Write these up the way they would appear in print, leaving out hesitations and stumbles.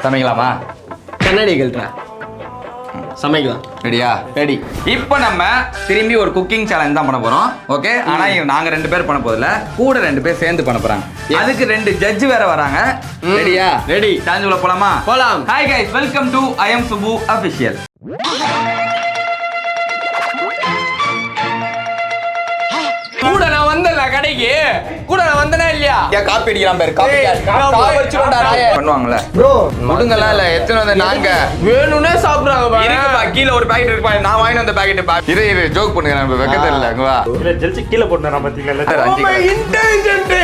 சமைக்கலாமா? கண்ணாடி கழட்டா சமைக்கலாம். ரெடியா? ரெடி. இப்போ நம்ம திரும்பி ஒரு குக்கிங் சேலஞ்ச் தான் பண்ண போறோம். ஓகே, ஆனா நாங்க 2 பேர் பண்ண போதில்ல, கூட 2 பேர் சேர்ந்து பண்ண போறாங்க. அதுக்கு 2 ஜட்ஜ் வேற வராங்க. ரெடியா? ரெடி. சேலஞ்சுக்குள்ள போலாமா? போலாம். Hi guys, welcome to I am Subu official. கூட நான் வந்தல கடைக்கு. கூட நான் வந்தனா இல்லையா? காப்பி அடிக்கிறான் பேர். காப்பி அடிச்சுடா ராயே. பண்ணுவாங்கல. ப்ரோ, முடுங்கலாம் இல்ல. எத்தனை வந்து நாங்க வேணும்னே சாப்பிடுறாங்க பாரு. இருக்குப்பா, கீழ ஒரு பாக்கெட் இருக்கு. நான் வாங்கி வந்த பாக்கெட் பா. இரு ஜோக் பண்ணுங்க. நம்ம வெக்கத இல்ல. இங்க வா. இல்ல ஜெல்சி கீழ போட்டுறா பாத்தீங்களா? Oh my intelligent.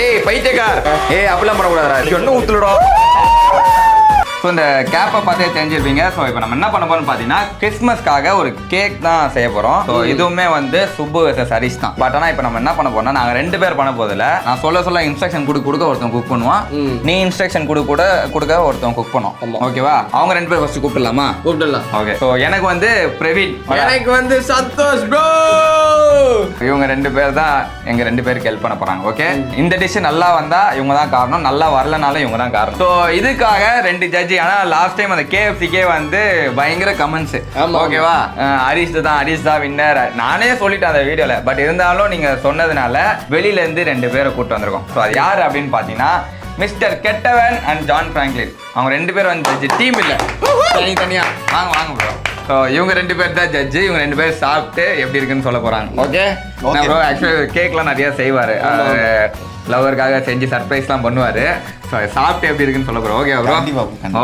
ஏய் பைத்தியக்கார். ஏய் அப்படிலாம் பண்ண கூடாதுடா. என்ன ஊத்துலடா. ஸோ இந்த கேப்பை பார்த்தே தெரிஞ்சிருப்பீங்க. ஸோ இப்போ நம்ம என்ன பண்ண போறோம்னு பார்த்தீங்கன்னா, கிறிஸ்மஸ்க்காக ஒரு கேக் தான் செய்ய போகிறோம். ஸோ இதுவுமே வந்து சுப்பு வெர்சஸ் ஹரிஷ் தான். பட் ஆனால் இப்போ நம்ம என்ன பண்ண போறோம்னா, நாங்கள் 2 பேர் பண்ண போதில்ல. நான் சொல்ல இன்ஸ்ட்ரக்ஷன் கொடுக்க ஒருத்தன் குக் பண்ணுவான். நீ இன்ஸ்ட்ரக்ஷன் கொடுக்க ஒருத்தன் குக் பண்ணுவோம். ஓகேவா? அவங்க 2 பேர் ஃபர்ஸ்ட் கூப்பிடலாமா? கூப்பிடலாம். ஓகே. ஸோ எனக்கு வந்து பிரவீன், எனக்கு வந்து சந்தோஷ் ப்ரோ. இவங்க 2 பேர் தான் எங்க 2 பேருக்கு ஹெல்ப் பண்ண போறாங்க. ஓகே, இந்த டிஷ் நல்லா வந்தா இவங்க தான் காரணம், நல்லா வரலனாலும் இவங்க தான் காரணம். ஸோ இதுக்காக 2 ஜட்ஜி. ஆனா லாஸ்ட் டைம் அந்த KFCக்கே வந்து பயங்கர கமெண்ட்ஸ். ஓகேவா? ஹரிஷ் தான் வின்னர். நானே சொல்லிட்டேன் அந்த வீடியோல. பட் இருந்தாலும் நீங்க சொன்னதுனால வெளியில இருந்து 2 பேரை கூட்டு வந்திருக்கோம். ஸோ அது யாரு அப்படின்னு பாத்தீங்கன்னா, மிஸ்டர் கெட்டவன் அண்ட் ஜான் பிராங்க்லின். அவங்க 2 பேர் வந்து டீம் இல்ல, தனியா. வாங்க ப்ரோ. ஸோ இவங்க 2 பேர் தான் ஜட்ஜு. இவங்க 2 பேர் சாப்பிட்டு எப்படி இருக்குன்னு சொல்ல போறாங்க. Okay bro. ஆக்சுவலி கேக்லாம் நிறைய செய்வாரு. லவருக்காக செஞ்சு சர்ப்ரைஸ்லாம் பண்ணுவாரு. ஸோ சாப்பிட்டு எப்படி இருக்குன்னு சொல்ல போறோம். Okay bro?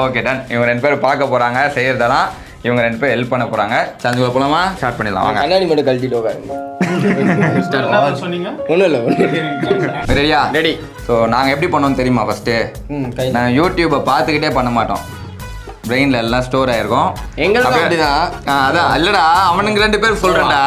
Okay done. இவங்க 2 பேர் பார்க்க போறாங்க செய்யறதெல்லாம். இவங்க 2 பேர் ஹெல்ப் பண்ண போறாங்க. சந்துக்குள்ள போலாமா? ஸ்டார்ட் பண்ணிடலாம். வாங்க. கண்ணாடி மட்டும் கழட்டிட்டு உட்காருங்க. சொன்னீங்க? ஒண்ணும் இல்ல. ரெடியா? ரெடி. ஸோ நாங்கள் எப்படி பண்ணோம்னு தெரியுமா? ஃபர்ஸ்ட்டு நான் யூடியூப்பை பார்த்துக்கிட்டே பண்ண மாட்டோம். பிரெயின்ல எல்லாம் ஸ்டோர் ஆயிருக்கும். எங்களுக்கு அப்படிதான். அதான் இல்லடா, அவனுங்க 2 பேர் சொல்றேன்டா.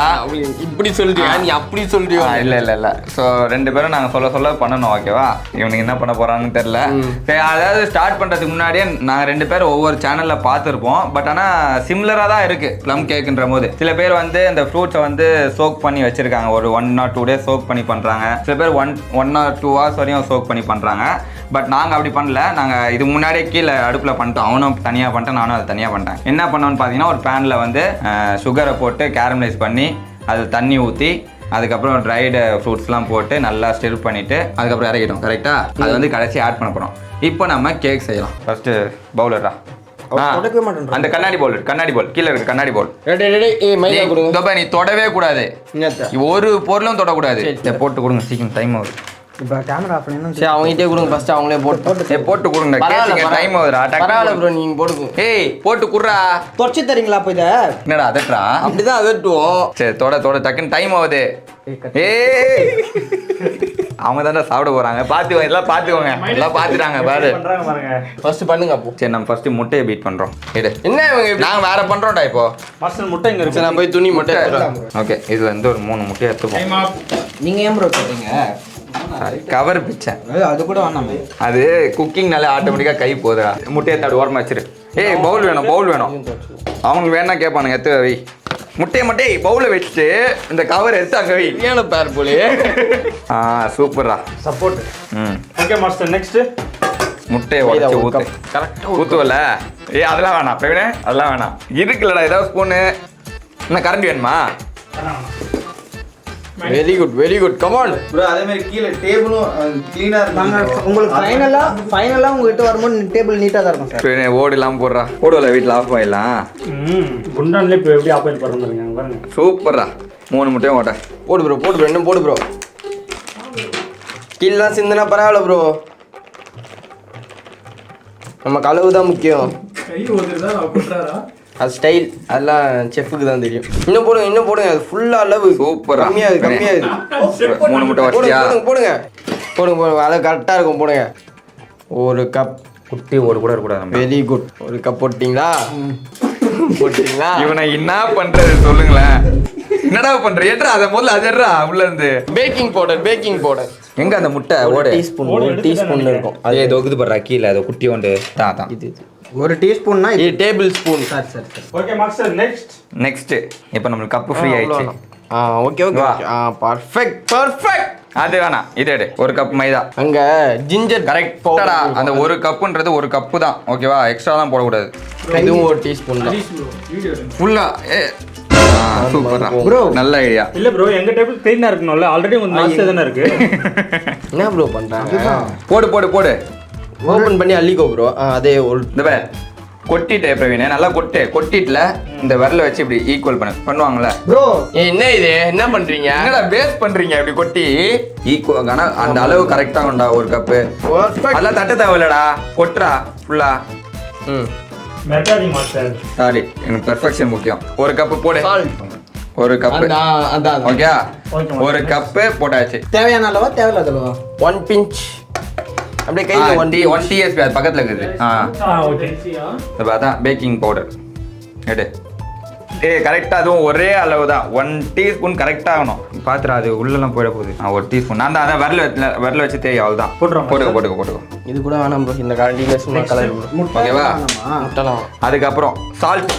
இப்படி சொல்றியா? நீ அப்படி சொல்றியா? இல்ல. ஸோ 2 பேரும் நாங்கள் சொல்ல பண்ணணும். ஓகேவா? இவனுக்கு என்ன பண்ண போறான்னு தெரியல. சரி, அதாவது ஸ்டார்ட் பண்றதுக்கு முன்னாடியே நாங்கள் 2 பேரும் ஒவ்வொரு சேனல்ல பார்த்துருப்போம். பட் ஆனால் சிமிலராக தான் இருக்கு ப்ளம் கேக்குன்ற போது. சில பேர் வந்து இந்த ஃப்ரூட்ஸை வந்து சோக் பண்ணி வச்சிருக்காங்க. ஒரு 1 or 2 days சோக் பண்ணி பண்றாங்க. சில பேர் 1 or 2 hours வரையும் சோக் பண்ணி பண்றாங்க. பட் நாங்கள் அப்படி பண்ணல. நாங்கள் இது முன்னாடியே கீழே அடுப்பில் பண்ணிட்டோம். அவனும் தனியாக பண்ணிட்டேன், நானும் அதை தனியாக பண்ணிட்டேன். என்ன பண்ணோன்னு பார்த்தீங்கன்னா, ஒரு பேனில் வந்து சுகரை போட்டு கேரமலைஸ் பண்ணி அது தண்ணி ஊற்றி அதுக்கப்புறம் ட்ரைடு ஃப்ரூட்ஸ்லாம் போட்டு நல்லா ஸ்டிர் பண்ணிவிட்டு அதுக்கப்புறம் இறக்கிட்டோம். கரெக்டாக? அது வந்து கடைசி ஆட் பண்ண போகிறோம். இப்போ நம்ம கேக் செய்யலாம். ஃபர்ஸ்ட்டு பவுலரா? அந்த கண்ணாடி பவுல் கீழே இருக்கு. கண்ணாடி பவுல் நீ தொடவே கூடாது. ஒரு பொருளும் தொடக்கூடாது. போட்டு கொடுங்க சீக்கிரம், டைம் ஆகுது. இப்போ கேமரா ஆஃப் பண்ணனும். சரி, அவங்ககிட்டே கொடுங்க. ஃபர்ஸ்ட் அவங்களே போட்டு கொடுங்க. டைம் ஆகுதுடா. பரவாயில்ல ப்ரோ, நீங்க போடுங்க. ஏய் போட்டு குடுறா. தொச்சி தரீங்களா? அப்போ இத என்னடா அதட்றா? அப்படிதான் அதட்டுவோம். சரி, தொட டக்குன்னு டைம் ஆகுது. ஏய் அவங்க தானே சாப்பிட போறாங்க. பாத்துக்கோங்க, எல்லாம் பாத்துக்கோங்க. எல்லாம் பாத்துறாங்க பாரு. பண்றாங்க பாருங்க. ஃபர்ஸ்ட் பண்ணுங்க அப்போ. சரி, நம்ம ஃபர்ஸ்ட் முட்டையை பீட் பண்றோம். எடு. என்ன இவங்க நாங்க வேற பண்றோம்டா இப்போ. மாஸ்டர் முட்டை எங்க இருக்கு? நான் போய் துணி முட்டை எடுத்துறேன். ஓகே, இது வந்து ஒரு 3 முட்டையை எடுத்துப்போம். Time off. நீங்க ஏன் ப்ரோ சொல்றீங்க? கவர் பிச்சேன். அது கூட வேணாமே. அது குக்கிங்னால ஆட்டோமேட்டிக்கா கை போகுதா. முட்டையை தாடு ஓரமா வச்சிரு. ஏய் பவுல் வேணும். அவங்க வேணா கேட்பானுங்க. எடுத்து வை முட்டையை பவுல வச்சுட்டு இந்த கவர் எடுத்து அங்கே வை. ஏன பேர் போலே. சூப்பரா சப்போர்ட். ஓகே மாஸ்டர், நெக்ஸ்ட் முட்டையை உடைச்சு ஊத்து. கரெக்டாக ஊத்துவல? அதெல்லாம் வேணாம் பிரவீனே, அதெல்லாம் வேணாம். இருக்குல்லடா ஏதாவது ஸ்பூனு. என்ன கரண்டி வேணுமா? Very good come on bro. அதே மாதிரி கீழ டேபிளும் க்ளீனா இருக்கு. உங்களுக்கு ஃபைனலா உங்ககிட்ட வரும்போது டேபிள் நீட்டா தான் இருக்கும் சார். ஓடு இல்லாம போடுறா. ஓடுல வீட்ல ஆஃப் ஆயிடலாம். குண்டான்ல இப்போ எப்படி ஆஃப் பண்றீங்க பாருங்க. சூப்பரா. 3 முட்டையும் ஓட்ட. போடு ப்ரோ இன்னும் போடு ப்ரோ. கீழலாம் சிந்தனா பரவாயில்ல ப்ரோ. நம்ம கலவு தான் முக்கியம். கை ஓடுறதா போட்றாரா? அது ஸ்டைல், அதெல்லாம் செஃப்க்கு தான் தெரியும். இன்னும் போடுங்க. அது ஃபுல்லா அளவு. சூப்பரா. கம்மியாகுது. 3 முட்டை வச்சியா? போடுங்க. அது கரெக்டா இருக்கும். போடுங்க. 1 கப். குட்டி ஓடு கூட இருக்கக்கூடாது. Very good. 1 கப் போட்டீங்களா? இவனை என்ன பண்றது சொல்லுங்களேன். என்னடா பண்ற? ஏட்ரா அத முதல்ல அதேட்ரா உள்ள இருந்து. Baking powder. எங்க அந்த முட்டை? ஒரு டீஸ்பூன் இருக்கும். அதே தொகுது பண்றா கீழ. அது குட்டி ஒன்று தான். இது 1 டீஸ்பூன்னா இது டேபிள் ஸ்பூன். சரி. ஓகே மாஸ்டர், நெக்ஸ்ட் இப்போ நமக்கு கப் ஃப்ரீ ஆயிடுச்சு. ஓகே. பர்ஃபெக்ட். அது வேணாம், இது எடு. 1 கப் மைதா. அங்க ஜிஞ்சர் கரெக்டாடா, அந்த 1 கப்புன்றது 1 கப்பு தான், ஓகேவா? எக்ஸ்ட்ரா தான் போடக்கூடாது. இதுவும் 1 டீஸ்பூன் தான். ஃபுல்லா சூப்பர் Bro. நல்ல ஐடியா. இல்ல ப்ரோ, எங்க டேபிள் க்ளீனா இருக்கணும்ல, ஆல்ரெடி உங்க மாஸ்டர் தானே இருக்கு. என்ன ப்ரோ பண்றாங்க? போடு போடு போடு. ஓபன் பண்ணி அள்ளிக்கோ ப்ரோ. அதே ஒரு இந்த பாரு, கொட்டிட்டே பிரவீனே, நல்லா கொட்டிட்டுல இந்த விரல வச்சு இப்படி ஈக்குவல் பண்ணுவாங்கல்ல ப்ரோ. என்ன இது என்ன பண்றீங்க? என்னடா பேஸ் பண்றீங்க? இப்படி கொட்டி ஈக்குவல் அந்த அளவு கரெக்டா உண்டா 1 கப்பு. அதெல்லாம் தட்ட தேவையில்லடா, கொட்டுறா ஃபுல்லா. மெட்டாடி மாஸ்டர். சாரி, எனக்கு பெர்ஃபெக்ஷன் முக்கியம். 1 கப்பு போடு. Salt. 1 கப்பு. அதான் ஓகே, Okay, 1 கப்பு போட்டாச்சு. தேவையான அளவா தேவையில்லாத அளவா? 1 பிஞ்ச் அப்படியே கையில 1 TSP அது பக்கத்துல இருக்குது. ஓகே. இப்போ அதான் பேக்கிங் பவுடர் எடு. கரெக்டா, அதுவும் ஒரே அளவு தான். 1 டீஸ்பூன் கரெக்டா ஆகணும். பாத்துறா, அது உள்ளெல்லாம் போயிட போகுது. 1 டீஸ்பூன். நான் தான் அதான் விரல வச்சு தேய், அவள் தான். போட்டுக்கோ. இது கூட வேணாம் ப்ரோ, இந்த கரண்டில சும்மா கலர் ஓகேவா? முட்டலாம். அதுக்கப்புறம் சால்ட்,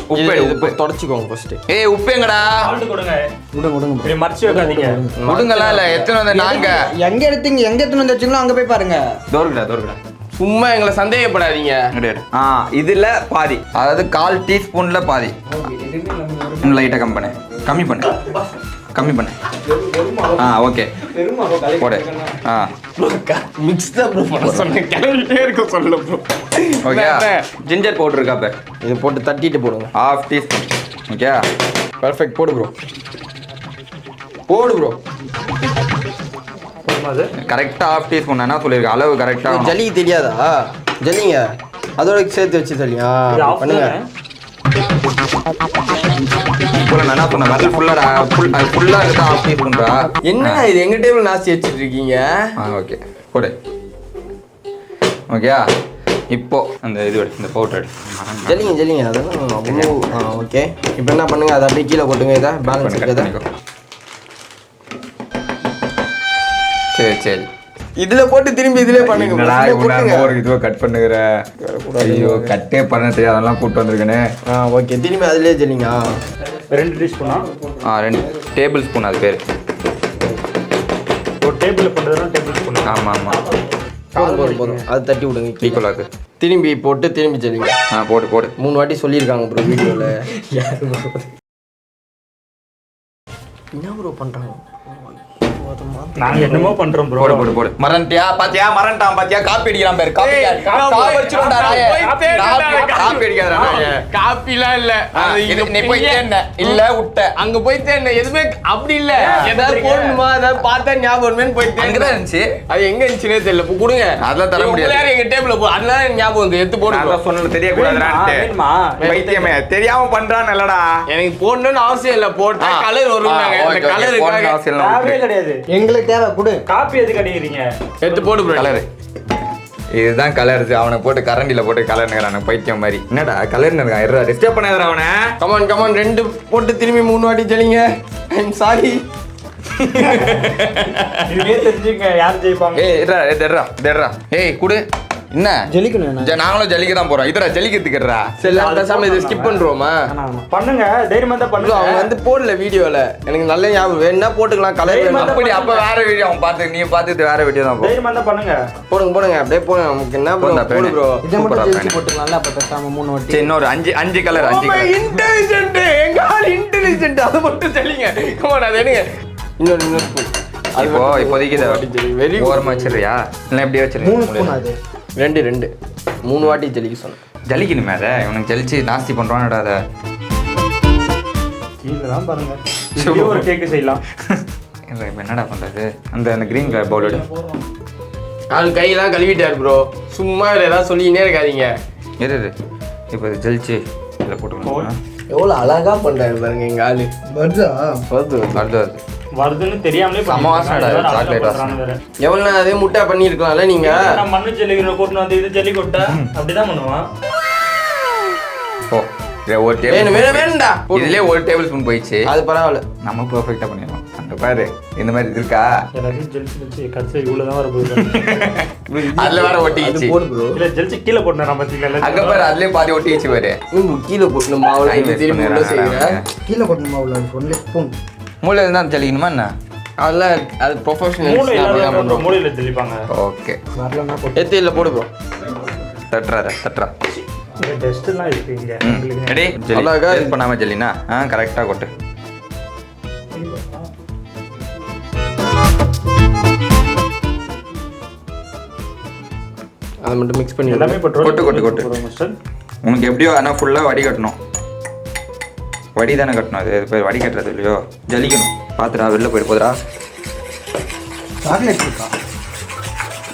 உப்பு தொடச்சிக்கோங்க ஃபர்ஸ்ட். உப்பு எங்கடா? சால்ட் கொடுங்க. விடுங்க இப்படி மறைச்சு வைக்காதீங்க. கொடுங்கலாம் இல்ல, எத்தனை வந்து நாங்க எங்க எடுத்து வந்து வச்சீங்களோ அங்க போய் பாருங்க. தோறுடா. சும்மா எங்களை சந்தேகப்படாதீங்க. இதுல பாதி, அதாவது 1/4 டீஸ்பூன்ல பாதி. லைட்டா கம்மி பண்ணு. ஓகே போடு. மிக்ஸ் தான் ப்ரோ பண்ண சொன்னேன். கிளம்பிட்டே இருக்க சொல்ல ப்ரோ. ஓகே, ஜிஞ்சர் பவுடர் இருக்கா பாரு, இது போட்டு தட்டிட்டு போடுங்க. 1/2 டீஸ்பூன். Okay, perfect. போடு ப்ரோ. அது கரெக்டா 1/2 டீஸ்பூன். என்ன சொல்லிருக்க அளவு கரெக்டா? ஜல்லிக்கு தெரியாதா? ஜல்லிங்க அதோட சேர்த்து வச்சு சொல்லியா இது ஆஃப் பண்ணுங்க. நான் என்ன சொன்னேன், வரல ஃபுல்லாடா, ஃபுல்லா இருக்கா 1/2 டீஸ்பூன்டா. என்ன இது எங்க டேபிள் நாஸ்தி வச்சிட்டு இருக்கீங்க? ஓகே போடு. ஓகே, இப்போ அந்த இது எடு, இந்த பவுடர் எடு. ஜல்லிங்க அதெல்லாம் ஓகே. இப்போ என்ன பண்ணுங்க, அதை அப்படியே கீழே கொட்டுங்க. இதை பேலன்ஸ் இருக்கதா சரி. இதுல போட்டு திரும்பி இதுல பண்ணுங்க. ஒரு இதுவை கட் பண்ணுகிற. ஐயோ, கட்டே பண்ண தெரியாது, அதெல்லாம் கூப்பிட்டு வந்திருக்கேனே. ஓகே, திரும்பி அதுலயே ஜல்லிங்க. 2 டீஸ்பூனா? 2 டேபிள் ஸ்பூன் அது பேர். ஒரு டேபிள் பண்றதுனா டேபிள் ஸ்பூனா? ஆமா. போதும். அது தட்டி விடுங்க. ஈக்குவலாக திரும்பி போட்டு திரும்பி ஜல்லிங்க. போடு 3 வாட்டி சொல்லியிருக்காங்க ப்ரோ வீடியோல. என்ன ப்ரோ பண்றாங்க? நாங்க என்னமோ பண்றோம் ப்ரோ. போடு. மறந்துட்டான் பாத்தியா, காப்பி அடிக்கிறான் பாரு. காப்பி அடிக்காதடா. காப்பிலாம் இல்ல. நீ போய் தேன்ன இல்ல விட்ட. அங்க போய் தேன்ன எதுவுமே அப்படி இல்ல. ஏதாவது போடணுமா, ஏதாவது பார்த்தா ஞாபகம் போய் அங்கதான் இருந்துச்சு. அது எங்க இருந்துச்சுனே தெரியல. கொடுங்க. அதெல்லாம் தர முடியாது. எங்க டேபிள்ல போ. அதனால ஞாபகம் வந்து எடுத்து போடுங்க. அதான் சொன்னது தெரியக்கூடாதுடான்ட்டு. பைத்தியமே, தெரியாம பண்றான் இல்லடா. எனக்கு போடணும்னு அவசியம் இல்ல. போட்டா கலர் வரும்னாங்க. அந்த கலருக்காக தேவையே கிடையாது. எங்களுக்கு தேவை கொடு. காப்பி எதுக்கு அடிக்கிறீங்க? எடுத்து போடு ப்ரோ. கலரு இதுதான் கலர். அவனை போட்டு கரண்டில போட்டு கலர்னுங்கிறான் பைத்தியம் மாதிரி. என்னடா கலர்னு இருக்கான்? டிஸ்டர்ப் பண்ணாதடா அவனை. கமான் 2 போட்டு திரும்பி 3 வாட்டி ஜலிங்க. ஐ அம் சாரி. இதுவே தெரிஞ்சுங்க யார் ஜெயிப்பாங்க. ஏய் குடு. என்ன ஜெலிக்கணும்? நாங்களும் ஜல்லிக்க தான் போறோம். இதரா ஜல்லிக்கிறதுக்குறா. சரி பேசாம இதை ஸ்கிப் பண்றோமா? பண்ணுங்க, தைரியமா தான் பண்ணுங்க. அவங்க வந்து போடல வீடியோல. எனக்கு நல்ல ஞாபகம். வேணா போட்டுக்கலாம் கலர். அப்படி அப்ப வேற வீடியோ அவன் பார்த்து நீ பார்த்துட்டு வேற வீடியோ தான் போ. தைரியமா தான் பண்ணுங்க. போடுங்க அப்படியே போடுங்க. நமக்கு என்ன ப்ரோ போடு ப்ரோ. இதை மட்டும் ஜெயிச்சு போட்டுக்கலாம்ல. அப்ப பேசாம 3 வாட்டி. சரி, இன்னொரு 5 கலர். 5 கலர். இன்டெலிஜென்ட். எங்க ஆள் இன்டெலிஜென்ட். அதை மட்டும் சொல்லுங்க. கமான் அது எடுங்க. இன்னொரு ஸ்பூன். இப்போதைக்கு இதை ஓரமா வச்சிடுறியா இல்லை எப்படியே 3 ஸ்பூன் அது. 2 3 வாட்டி ஜலிக்க சொன்னேன். ஜலிக்கணுமே அதை. இவனுக்கு ஜலிச்சு நாஸ்தி பண்றான்டா. அதை கீழே தான் பாருங்க. இதுலயே ஒரு கேக் செய்யலாம். இல்லை இப்போ என்னடா பண்றது? அந்த கிரீன் கலர் பவுல் எடு. ஆள் கையெல்லாம் கழுவிட்டார் ப்ரோ. சும்மா ஏதாவது சொல்லிக்கினே இருக்காதீங்க. இரு இப்போ ஜலிச்சு இதில் போட்டுக்கலாம். எவ்வளோ அழகா பண்றாரு பாருங்க எங்க ஆளு. வருது வருதுன்னு தெரியாமலே செம வாசனைடா, சாக்லேட் வாசனை. எவ்வளோ அதே முட்டை பண்ணியிருக்கலாம்ல நீங்க. நான் மண்ணு ஜல்லிக்கிற கூட்டு வந்து இது ஜல்லி கொட்டா அப்படிதான் பண்ணுவான். ஓ ஒரு டேபிள் வேணும்டா. இதுலயே 1 டேபிள் ஸ்பூன் போயிடுச்சு. அது பரவாயில்ல, நம்ம பெர்ஃபெக்ட்டா பண்ணிடலாம். அங்க பாரு இந்த மாதிரி இருக்கா. எல்லாரும் ஜெல்சி கட்சி இவ்வளவுதான் வர போகுது. அதுல வேற ஒட்டிச்சு. போடு ப்ரோ. இல்ல ஜெல்சி கீழே போட்டு நான் பாத்தீங்களா? அங்க பாரு அதுலயே பாதி ஒட்டிச்சு பாரு. கீழே போட்டு மாவுல திரும்பி உள்ள செய்யற. கீழே போடணுமா? உள்ள 1 ஸ்பூன். மூளை இருந்தா ஜலிக்கணுமா என்ன? அதெல்லாம் அது ப்ரொஃபஷனல் மூளை இல்லாத மூளையில தெளிப்பாங்க. ஓகே வரலன்னா எத்தி இல்லை போடு ப்ரோ. தட்டுறா இந்த டெஸ்ட்லாம் இருக்கு இங்க உங்களுக்கு. ரெடி அழகா டெஸ்ட் பண்ணாம ஜெல்லினா கரெக்டாக கொட்டு. அதை மட்டும் மிக்ஸ் பண்ணி எல்லாமே கொட்டு, கொட்டு. மாஸ்டர். உனக்கு எப்படியோ ஆனால் ஃபுல்லாக வடி கட்டணும். வடி தானே கட்டணும். அது பேர் வடி கட்டுறது இல்லையோ, ஜலிக்கணும். பார்த்துடா வெளில போயிட்டு போதுடா. சாக்லேட் இருக்கா?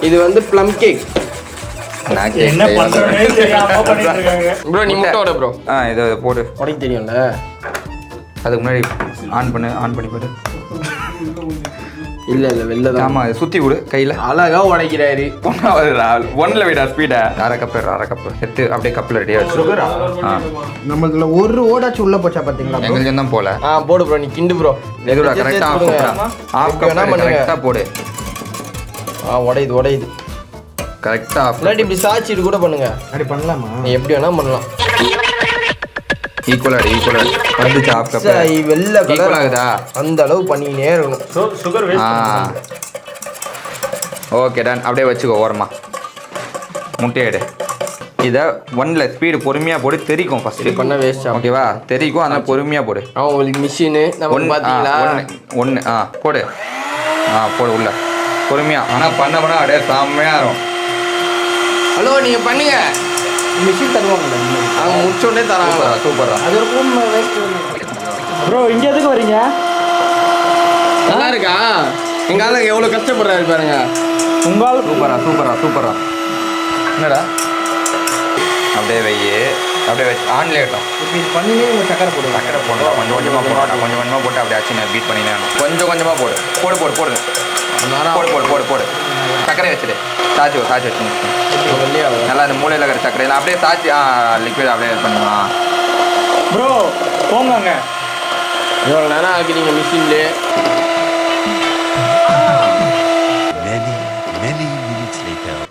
இது வந்து ப்ளம் கேக். நான் என்ன பண்றேனே தெரியாம பண்ணிட்டு இருக்காங்க. ப்ரோ நீ முட்டை வர ப்ரோ. இதை போடு. உடைக்க தெரியும்ல. அதுக்கு முன்னாடி ஆன் பண்ணி போடு. இல்லை வெளில தான். ஆமாம் சுற்றி விடு கையில். அழகா உடைக்கிறாரு. ஒன்றில் விடா ஸ்பீடா. அரை கப்பு எடுத்து அப்படியே கப்பில் ரெடியாக வச்சு. நம்மளுக்குள்ள ஒரு ஓடாச்சும் உள்ள போச்சா பார்த்தீங்களா? எங்களுக்கு தான் போல. போடு ப்ரோ நீ கிண்டு ப்ரோ. எதுடா கரெக்டாக ஆஃப் கப் கரெக்டாக போடு. உடையுது கரெக்டாக ஆஃப். இல்லாட்டி இப்படி சாய்ச்சிட்டு கூட பண்ணுங்க. அப்படி பண்ணலாமா? நீ எப்படி வேணா பண்ணலாம். ஈக்குவலாக வந்துச்சு ஆஃப் கப். வெள்ளை ஈக்குவல் கலர் ஆகுதா? அந்த அளவு பண்ணினே இருக்கணும். Sugar waste. Okay done. அப்படியே வச்சுக்கோ ஓரமா. முட்டையை எடு. இதை ஒன்ல ஸ்பீடு பொறுமையாக போடு. தெரிக்கும் ஃபஸ்ட்டு பண்ண வேஸ்ட் ஆகும். ஓகேவா? தெரிக்கும், அதனால் பொறுமையாக போடு. உங்களுக்கு மிஷினு நம்ம பார்த்தீங்களா? ஒன்று போடு. போடு உள்ள பொறுமையாக. ஆனால் பண்ண அப்படியே செம்மையாக இருக்கும். ஹலோ நீங்க பண்ணுங்க. மிஷின் தருவாங்கல்ல, அவங்க முடிச்சோடனே தராங்க. சூப்பரா. அது ஒரு ரூம் வேஸ்ட். ப்ரோ இங்க எதுக்கு வரீங்க? நல்லா இருக்கா? எங்க ஆளுங்க எவ்வளவு கஷ்டப்படுறாரு பாருங்க. உங்கால் சூப்பரா. என்னடா அப்படியே அப்படியே வச்சு ஆன்லேயே இருக்கட்டும். இப்படி பண்ணினே உங்கள் சக்கரை போடுவாங்க. சக்கரை போடணும். கொஞ்சம் கொஞ்சமாக போட்டு அப்படியே ஆச்சு பீட் பண்ணினே கொஞ்சம் கொஞ்சமாக போடு. போடு. சக்கரை வச்சுடு. சாச்சி வச்சு நல்லா இந்த மூலையில் இருக்கிற சக்கரையில் அப்படியே சாச்சி லிக்விட் அப்படியே பண்ணுவான். ப்ரோ போங்க. எவ்வளோ நேரம் ஆக்குறீங்க மிஷின்லேயே?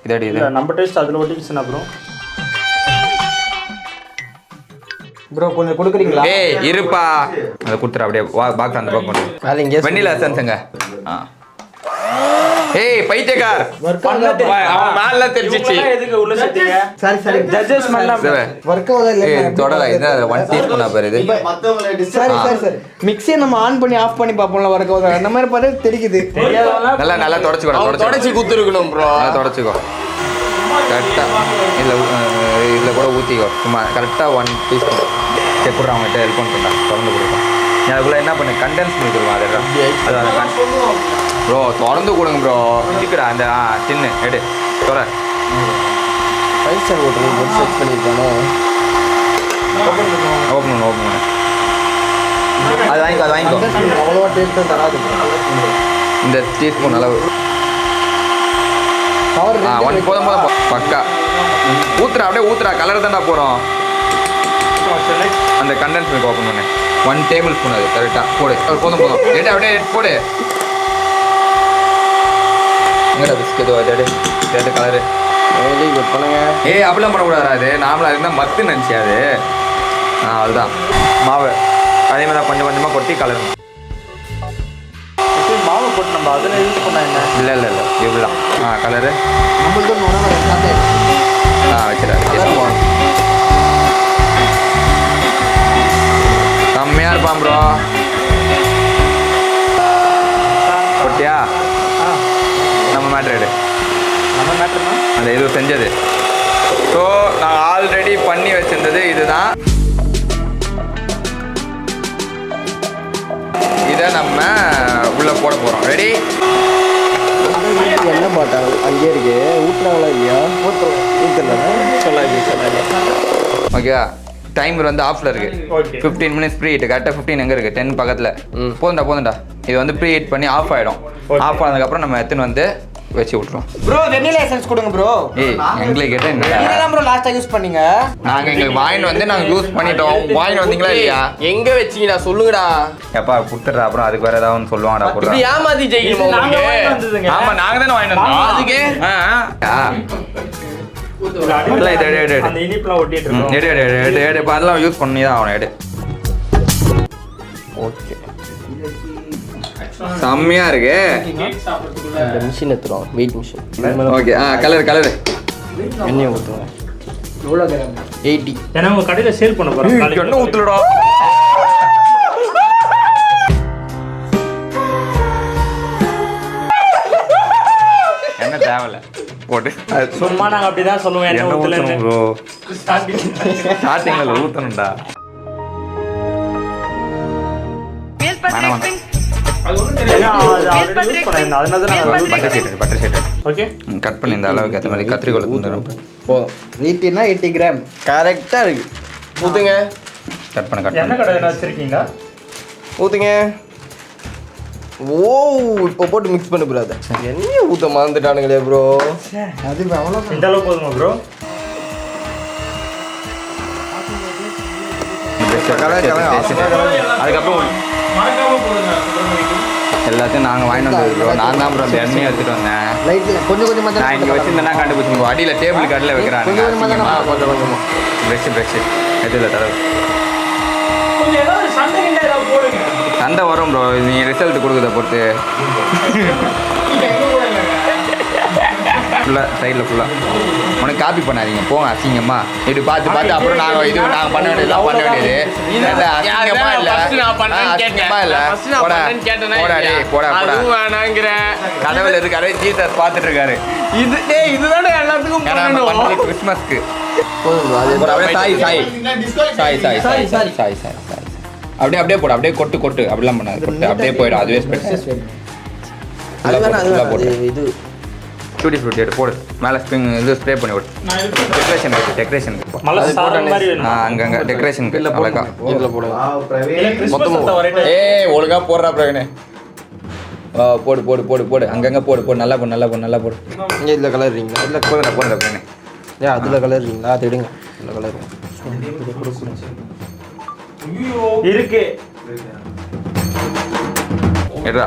இதடி இது இல்ல நம்ம டேஸ்ட் அதுல ஒட்டிக்கிச்சுனா ப்ரோ. ப்ரோ கொஞ்சம் கொடுக்குறீங்களா? ஏய் இருப்பா. அதை கொடுத்துரு அப்படியே பாக்ஸ் அந்த பக்கம் கொண்டு. அது இங்கே வெண்ணிலா எசன்ஸுங்க. ஏய் பைத்தியக்கார். அவன் மேல தெரிஞ்சிச்சு. எதுக்கு உள்ள சேர்த்தீங்க? சரி ஜட்ஜஸ் மேல ஒர்க் ஆகுதா இல்லையா? தொடல இது 1 டீஸ்பூனா பாரு இது. மத்தவங்கள சரி மிக்ஸியை நம்ம ஆன் பண்ணி ஆஃப் பண்ணி பார்ப்போம்ல, ஒர்க் ஆகுதா? அந்த மாதிரி பார்த்து தெரிக்குது. நல்லா தொடச்சி குத்துருக்கணும் ப்ரோ. நல்லா தொடச்சிக்கோ கரெக்டாக. இதில் கூட ஊற்றிக்கோ சும்மா கரெக்டாக 1 டீஸ்பூன். சரி கூட அவங்ககிட்ட ஹெல்ப் பண்ணிட்டா திறந்து கொடுப்போம். நீ அதுக்குள்ளே என்ன பண்ணு கண்டென்ஸ் பண்ணி கொடுங்க. அது ப்ரோ திறந்து கொடுங்க ப்ரோ. இதுக்குடா அந்த சின்ன எடு தொற. 5 ஸ்டார் ஹோட்டல் போட்டு செட் பண்ணிருக்கானோ. ஓப்பன் பண்ணு. அது வாங்கிக்கோ. அவ்வளோவா டேஸ்ட்டும் தராது. இந்த டீஸ்பூன் அளவு. ஒன் போதும் பக்கா. அப்படியே கலர் தான்டா போகிறோம். அந்த கண்டென்ஸ் மில்க் ஓப்பன் பண்ணு. 1 டேபிள் ஸ்பூன் அது கரெக்டாக போடு. போதும் எடு அப்படியே போடு. எங்கடா பிஸ்கெட் எடு கலரு. பண்ணுங்க. அப்படிலாம் பண்ணக்கூடாது. அது நார்மலாக இருந்தால் மத்து நினச்சி அது. அதுதான் மாவு அதே மாதிரி தான் கொஞ்சமாக கொட்டி கலரு. மாவு போட்டு நம்ம அதில் யூஸ் பண்ணா என்ன? இல்லை இப்படிலாம் கலரு நம்மளுக்கு வச்சுடா. செம்மையாக இருப்பான் ப்ரோ. கொட்டியா நம்ம மேட்ரு எடு. நம்ம மேட்டர்னா அந்த இது செஞ்சது. ஸோ நான் ஆல்ரெடி பண்ணி வச்சிருந்தது இதுதான். இதை நம்ம உள்ளே போட போகிறோம். ரெடி? என்ன மாட்டாங்க அங்கே இருக்கு. ஊற்றுறாங்களா இல்லையா? ஊற்றுல சொல்லாது. ஓகேவா? டைமர் வந்து ஆஃப்ல இருக்கு. 15 மினிட்ஸ் ப்ரீ ஹீட். கரெக்டாக 15 எங்கே இருக்குது? 10 பக்கத்தில். போதுண்டா. இது வந்து ப்ரீ ஹீட் பண்ணி ஆஃப் ஆகிடும். ஆஃப் ஆனதுக்கப்புறம் நம்ம எடுத்துன்னு வந்து வச்சு விட்ருவோம். ப்ரோ வெண்ணிலா எசன்ஸ் கொடுங்க ப்ரோ. எங்களுக்கு கேட்டால் என்ன இதெல்லாம் ப்ரோ லாஸ்ட்டாக யூஸ் பண்ணீங்க. நாங்கள் எங்களுக்கு வாயின் வந்து நாங்கள் யூஸ் பண்ணிட்டோம். வாயின் வந்தீங்களா இல்லையா? எங்க வச்சீங்கடா சொல்லுங்கடா. எப்பா கொடுத்துட்றா. அப்புறம் அதுக்கு வேறு ஏதாவது சொல்லுவாங்கடா. இப்படி ஏமாத்தி ஜெயிக்கணுமா உங்களுக்கு? ஆமாம் நாங்கள் தானே வாங்கிட்டு வந்தோம். அதுக்கு அந்த இனிப்புலாம் ஒட்டிட்டு இருக்கோம். எடு இப்போ அதெல்லாம் யூஸ் பண்ணி தான் ஆகணும். எடு. ஓகே செம்மையா இருக்கு. இந்த மிஷின் எடுத்துருவோம், வெயிட் மிஷின். ஓகே கலர் எண்ணெய் ஊற்றுவோம். எவ்வளோ கிராம்? 80. ஏன்னா உங்க கடையில சேல் பண்ண போறோம். என்ன ஊத்துலடா என்ன தேவையில்ல போட்டு சும்மா நாங்க அப்படிதான் சொல்லுவோம். என்ன ஊத்தலன்னு. ப்ரோ ஸ்டார்டிங்ல ஊத்தணும்டா. ஏன்னா அது already use பண்ணிருந்தோம். அதனால தான் பட்டர் ஷீட் ஓகே. கட் பண்ணி இந்த அளவுக்கு ஏற்ற மாதிரி கத்திரிக்கோல் ஊத்துறோம். போதும். 80னா 80 கிராம். கரெக்டாக இருக்கு. ஊற்றுங்க. கட் பண்ண என்ன கடை என்ன வச்சிருக்கீங்க? ஊற்றுங்க. ஓ இப்போ போட்டு மிக்ஸ் பண்ண கூடாது. எண்ணெயை ஊற்ற மறந்துட்டானுங்களே ப்ரோ. அது அவ்வளோ இந்த அளவு போதுமா ப்ரோ? அதுக்கப்புறம் எல்லாத்தையும் நாங்கள் வாங்கிட்டு வந்துருக்கோம். நான் தான் ப்ரோ அந்த எண்ணெயை எடுத்துட்டு வந்தேன். லைட்டில் கொஞ்சம் கொஞ்சமாக தான். நான் இங்கே வச்சிருந்தேன்னா கண்டுபிடிச்சிங்க. அடியில் டேபிள் கடையில் வைக்கிறாங்க. கொஞ்சம் கொஞ்சமாக தான். கொஞ்சம் கொஞ்சமாக. ப்ரெஷ் எதில் தடவை கொஞ்சம் ஏதாவது சண்டை கிண்டை ஏதாவது போடுங்க. சண்டை வரும் ப்ரோ. நீ ரிசல்ட் கொடுக்குறத பொறுத்து ஃபுல்லாக சைடில் ஃபுல்லாக உனக்கு காப்பி பண்ணாதீங்க போங்க. அசிங்கம்மா இப்படி பார்த்து அப்புறம் நாங்கள் நாங்கள் பண்ண வேண்டியதுலாம் பண்ண வேண்டியது அசிங்கமா இல்லை அசிங்கமா இல்லை. போடா கடவுள் இருக்காரு. ஜீசஸ் பார்த்துட்டு இருக்காரு. இதுதானே எல்லாத்துக்கும் கிறிஸ்மஸ்க்கு போதும் bro. அது சாய் அப்படியே போடு. அப்படியே கொட்டு அப்படிலாம் பண்ணாது. கொட்டு அப்படியே போயிடும். அதுவே ஸ்பெஷல். அதுதான் போட்டு இது டூட்டி ஃப்ரூட்டி எடுத்து போடு. மேலே ஸ்ப்ரிங் இது ஸ்ப்ரே பண்ணி விடு. டெக்கரேஷனுக்கு மலை சாரல் மாதிரி வேணும். அங்கங்கே டெக்கரேஷனுக்கு அழகா இதில் போடுங்க. இல்ல கிறிஸ்மஸ் அத்த வரேன். ஒழுங்கா போடுறா பிரவீனே. போடு அங்கங்கே போடு. நல்லா போடு. இங்கே இதில் கலர்றீங்களா? இல்லை போதுடா பிரவீனே. ஏன் அதில் கலர்றீங்களா? அது எடுங்க. இதில் கலர் இருக்கு. எடுறா.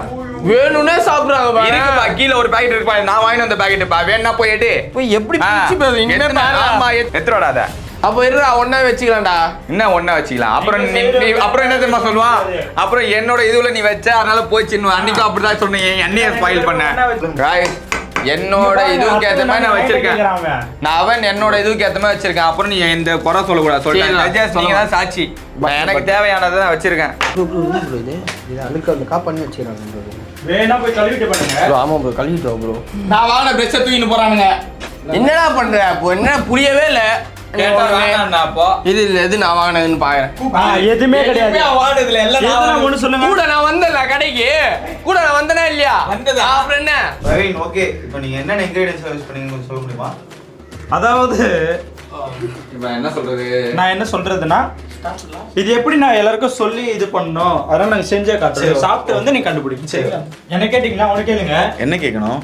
வேணும்னே சாப்பிட்றாங்க. இருக்குப்பா கீழே ஒரு பாக்கெட் இருக்குப்பா. நான் வாங்கிட்டு வந்த பாக்கெட்டுப்பா. வேணா போய் எடு. போய் எப்படி பிரிச்சு பேசுறீங்க? இனிமே பாரு. ஆமா எத்தரோடா அதை அப்போ இருடா ஒன்றா வச்சுக்கலாம்டா. என்ன ஒண்ணா வச்சுக்கலாம். அப்புறம் நீ அப்புறம் என்ன தெரியுமா சொல்லுவான்? அப்புறம் என்னோட இதுல நீ வச்ச அதனால போச்சுன்னு அன்னைக்கும் அப்படிதான் சொன்னீங்க. எண்ணெயை ஸ்பாயில் பண்ண. என்னோட இதுக்கு ஏத்த மாதிரி நான் வச்சிருக்கேன். நான் என்னோட இதுக்கு ஏத்த மாதிரி வச்சிருக்கேன். அப்புறம் நீ இந்த குறை சொல்லக்கூடாது. சொல்றேன் நீங்க தான் சாட்சி. எனக்கு தேவையானதை தான் வச்சிருக்கேன். இது அழுக்கா பண்ணி வச்சுக்கிறாங்க. வேணா போய் கழுவிட்டு பண்ணுங்க. ப்ரோ ஆமாம் ப்ரோ கழுவிட்டோம் ப்ரோ. நான் வாங்கின பிரஷை தூக்கிட்டு போறானுங்க. என்னடா பண்ற? அப்போ என்ன புரியவே இல்லை. இது எது நான் வாங்கினதுன்னு பாக்குறேன். எதுவுமே கிடையாது. வாங்கினதுல எல்லாம் ஒண்ணு சொல்லுங்க. கூட நான் வந்தேன்ல கடைக்கு. கூட நான் வந்தேனா இல்லையா? வந்ததா? அப்புறம் என்ன? பிரவீன் ஓகே. இப்போ நீங்க என்னென்ன இன்கிரிடியன்ஸ் யூஸ் பண்ணீங்கன்னு கொஞ்சம் சொல்ல முடியுமா? அதாவது இப்ப என்ன சொல்றது? நான் என்ன சொல்றதுன்னா இது எப்படி நான் எல்லாருக்கும் சொல்லி இது பண்ணணும். அதனால நாங்க செஞ்சே காட்டுறோம். சாப்பிட்டு வந்து நீ கண்டுபிடிங்க. சரிங்களா? என்ன கேட்டீங்களா? உனக்கு கேளுங்க. என்ன கேட்கணும்?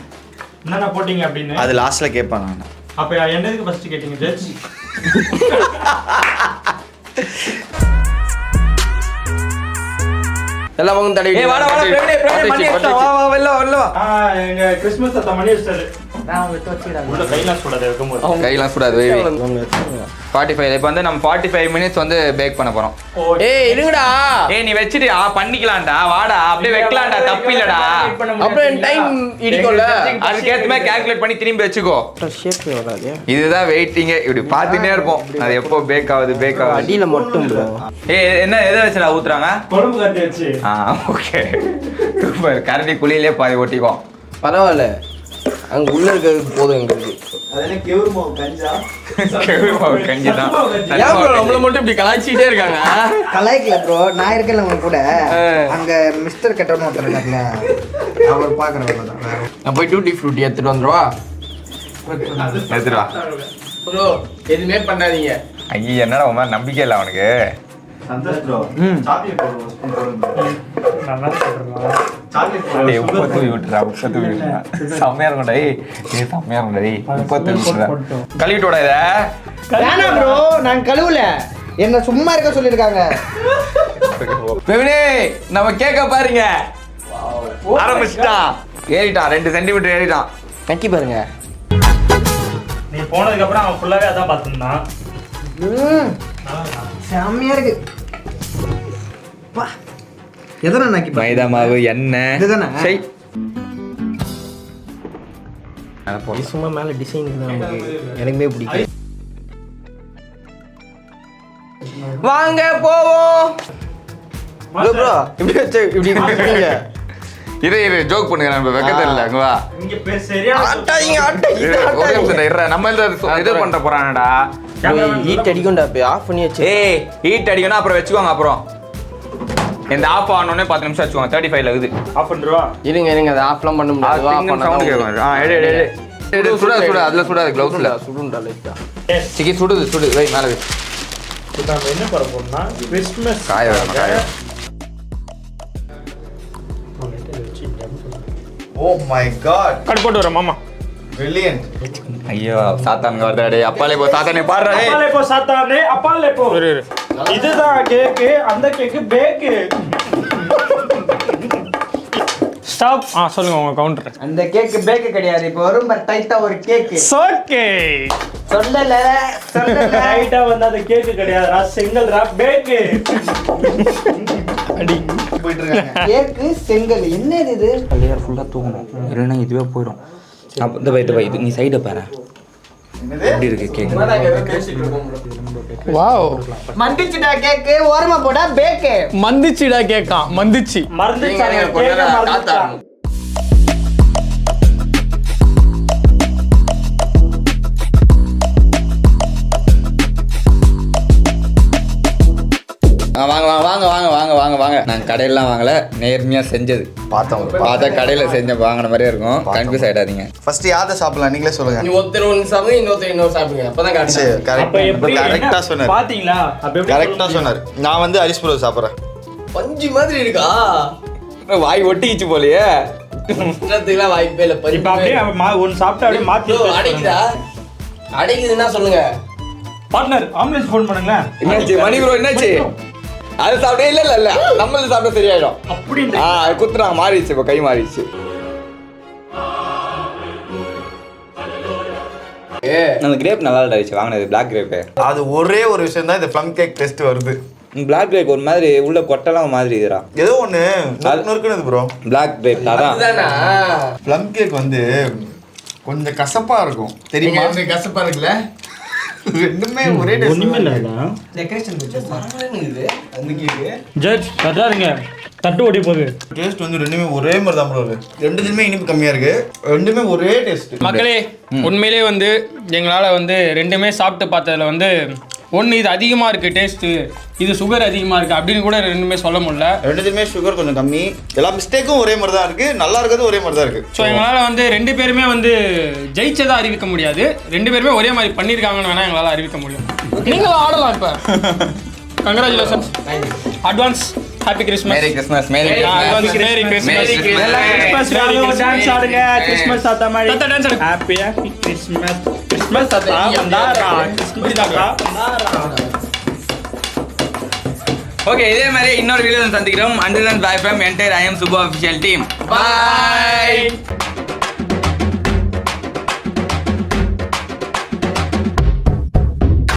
என்னென்ன போட்டீங்க அப்படின்னு. அது லாஸ்ட்ல கேட்பாங்க. நான் அப்ப என்னதுக்கு ஃபர்ஸ்ட் கேட்டீங்க ஜட்ஜ்? எல்லாம் வாங்க தடவி. எங்க கிறிஸ்மஸ் அத்த மணி வச்சாரு. உள்ள கைலாம் சுடாது வைக்கும்போது. கையெல்லாம் சுடாது. 45 இப்போ வந்து நம்ம 45 மினிட்ஸ் வந்து பேக் பண்ண போறோம். ஏய் இருங்கடா. நீ வச்சிட்டு பண்ணிக்கலாம்டா. வாடா அப்படியே வைக்கலாம்டா. தப்பு இல்லடா. அப்புறம் டைம் இடிக்கும்ல. அதுக்கு ஏத்த மாதிரி கால்குலேட் பண்ணி திரும்பி வச்சுக்கோ. ஷேப் வராது. இதுதான் வெயிட்டிங். இப்படி பார்த்துட்டே இருப்போம். அது எப்போ பேக் ஆகுது. அடியில மட்டும் ப்ரோ. என்ன எதை வச்சுடா ஊத்துறாங்க? குழம்பு கட்டி வச்சு. Okay super. கரண்டி குழியிலே பாதி ஓட்டிக்குவோம். பரவாயில்ல. அங்க உள்ள இருக்கிறது போதும் எங்களுக்கு. அது என்ன கேவுரு மாவு கஞ்சா? கஞ்சி தான். ஏன் ப்ரோ நம்மள மட்டும் இப்படி கலாய்ச்சிட்டே இருக்காங்க? கலாய்க்கல ப்ரோ. நான் இருக்கேன் உங்க கூட. அங்க மிஸ்டர் கட்டணும் ஒருத்தர் இருக்காங்க. அவர் பாக்குறவங்க தான். நான் போய் டூட்டி ஃப்ரூட்டி எடுத்துட்டு வந்துருவா. எடுத்துட்டு வா. ப்ரோ எதுவுமே பண்ணாதீங்க. ஐயா என்னடா உன் மேல நம்பிக்கை இல்லை அவனுக்கு. சந்தோஷ் ப்ரோ சாக்லேட் போடுவோம் ஸ்பூன் போடுங்க. நல்லா சொல்றேன். சாக்லேட் டேய் உப்பு தூவி விட்டுறா. செம்மையா இருக்கும் டேய். செம்மையா இருக்கும் டேய். உப்பு தூவி விட்டுறா. கழுவிட்டோட இதை வேணாம் ப்ரோ. நான் கழுவல. என்ன சும்மா இருக்க சொல்லிருக்காங்க. பிரவீனே நம்ம கேக்க பாருங்க. ஆரம்பிச்சிட்டான். ஏறிட்டான். 2 சென்டிமீட்டர் ஏறிட்டான். நக்கி பாருங்க. நீ போனதுக்கு அப்புறம் அவன் ஃபுல்லாவே அதான் பார்த்துருந்தான். செம்மையா இருக்கு. எதனா நாக்கி மைதா மாவு எண்ணெய் இதுதானே? சரி சும்மா மேலே டிசைன் நமக்கு எனக்குமே பிடிக்கும். வாங்க போவோம். ப்ரோ இப்படி வச்சு இப்படி இப்படிங்க. இரு ஜோக் பண்ணுங்க நம்ம வெக்கத்துல இல்ல அங்க வா இங்க சரியா ஆட்டாதீங்க ஒரே நிமிஷம் இருடா. நம்ம இது பண்ண போறானடா ஹீட் அடிக்கும்டா. இப்போ ஆஃப் பண்ணி வச்சு ஏய் ஹீட் அடிக்கணும் அப்புறம் வச்சுக்கோங்க. அப்புறம் இந்த ஆஃப் ஆனோடனே 10 நிமிஷம் வச்சுக்கோங்க. 35 ஆகுது. ஆஃப் பண்ணுவா. இருங்க அதை ஆஃப்லாம் பண்ண முடியாது. சவுண்ட் கேட்கும். எடு சுடாது அதுல சுடாது கிளவுஸ்ல சுடுண்டா லைட்டா. சிக்கி சுடுது வை மேல வை. இப்போ நம்ம என்ன பண்ண போறோம்னா கிறிஸ்மஸ் காய வேணும் காய. ஓ மை காட், கட் போட்டு வரேன் மாமா. பிரில்லியன்ட். ஐயோ சாத்தானுங்க வருதா டேய். அப்பாலே போ சாத்தானே பாடுறா டேய். அப்பாலே போ சாத்தானே அப்பாலே போ. இதுதான் கேக்கு, அந்த கேக்கு பேக்கு. ஸ்டாப். சொல்லுங்க உங்க கவுண்டர். அந்த கேக்கு பேக்கு கிடையாது. இப்போ வரும் டைட்டா ஒரு கேக்கு. ஓகே. சொல்லல ரைட்டா வந்து அந்த கேக்கு கிடையாதுடா, செங்கல்ரா பேக்கு. அடி போயிட்டு இருக்காங்க. கேக்கு செங்கல் என்ன இது? லேயர் ஃபுல்லா தூங்கணும். இல்லைன்னா இதுவே போயிடும். அப்போ இந்த வை நீ சைடை பாரு. எப்படி இருக்கு கேக்? வாவ், மந்திச்சுடா கேக்கு ஓரமா போடா பேக்கு. மந்திச்சிடா கேக்கான். மந்திச்சி மறந்துச்சாங்க கேக்க மறந்துச்சா. வாங்க. நாங்கள் கடையிலாம் வாங்கல, நேர்மையாக செஞ்சது. பார்த்தா கடையில் வாங்கின மாதிரியே இருக்கும். கன்ஃபியூஸ் ஆகிடாதீங்க. ஃபர்ஸ்ட் யாரை சாப்பிடலாம் நீங்களே சொல்லுங்க. நீ ஒருத்தர் ஒன்று சாப்பிடுங்க, இன்னொரு சாப்பிடுங்க. அப்பதான் சரி, கரெக்ட். அப்ப எப்படி கரெக்டா சொன்னார். பாத்தீங்களா? அப்ப எப்படி கரெக்டா சொன்னார். நான் வந்து அரிசிபுரம் சாப்பிட்றேன். பஞ்சு மாதிரி இருக்கா? வாய் ஒட்டிக்கிச்சு போலையே. தின்னத்துக்குலாம் வாய்ப்பே இல்லை. இப்ப அப்படியே ஒன்னு சாப்பிட்டு அப்படியே மாத்தி அடைக்குதா? அடைக்குதுன்னா சொல்லுங்க. பார்ட்னர் ஆம்புலன்ஸ் ஃபோன் பண்ணுங்களேன். என்னாச்சு மணி ப்ரோ என்னாச்சு? அது சாப்பிட்டே இல்ல நம்மளது சாப்பிட சரியாயிடும். அப்படின்னு குத்துறாங்க மாறிடுச்சு. இப்போ கை மாறிடுச்சு. அந்த கிரேப் நல்லா இருந்துச்சு வாங்கினது. Black grape. அது ஒரே ஒரு விஷயம் தான் இந்த ப்ளம் கேக் டெஸ்ட் வருது. பிளாக் கிரேப் ஒரு மாதிரி உள்ள கொட்டலாம் மாதிரி இதுடா. ஏதோ ஒன்று நொறுக்குனது ப்ரோ. பிளாக் கிரேப் அதான். அதுதானா? ப்ளம் கேக் வந்து கொஞ்சம் கசப்பா இருக்கும் தெரியுமா? கசப்பா இருக்குல்ல? ரெண்டுமே ஒரே டேஸ்ட். ஒண்ணுமே இல்ல. டெக்கரேஷன் அந்த கேக்கு ஜட்ஜ் கட்டாருங்க. தட்டு ஓடி போகுது. டேஸ்ட் வந்து ரெண்டுமே ஒரே மாதிரி தான் ப்ரோ இருக்கு. ரெண்டுமே இனிப்பு கம்மியா இருக்கு. ரெண்டுமே ஒரே டேஸ்ட். மக்களே, உண்மையிலே வந்து எங்களால வந்து ரெண்டுமே சாப்பிட்டு பார்த்ததுல வந்து ஒன்று இது அதிகமாக இருக்குது டேஸ்ட்டு, இது சுகர் அதிகமாக இருக்குது அப்படின்னு கூட ரெண்டுமே சொல்ல முடியல. ரெண்டுமே சுகர் கொஞ்சம் கம்மி. எல்லா மிஸ்டேக்கும் ஒரே மாதிரி தான் இருக்கு. நல்லா இருக்கிறது ஒரே மாதிரி தான் இருக்கு. ஸோ எங்களால் வந்து ரெண்டு பேருமே வந்து ஜெயிச்சதாக அறிவிக்க முடியாது. ரெண்டு பேருமே ஒரே மாதிரி பண்ணியிருக்காங்கன்னு வேணால் எங்களால் அறிவிக்க முடியும். நீங்களும் ஆடலாம் இப்போ. Congratulations, advance happy Christmas. Merry Christmas. Merry advance merry Christmas. Christmas dance ஆடுங்க. கிறிஸ்மஸ் தாத்தா மாதிரி தாத்தா டான்ஸ் ஆடு. Happy Christmas. கிறிஸ்மஸ் தாத்தா வந்தாரா. கிறிஸ்மஸ் தாத்தா வந்தாரா. ஓகே, இதே மாதிரி இன்னொரு வீடியோ சந்திக்கிறோம். Until and bye from entire I am Subu official team. Bye.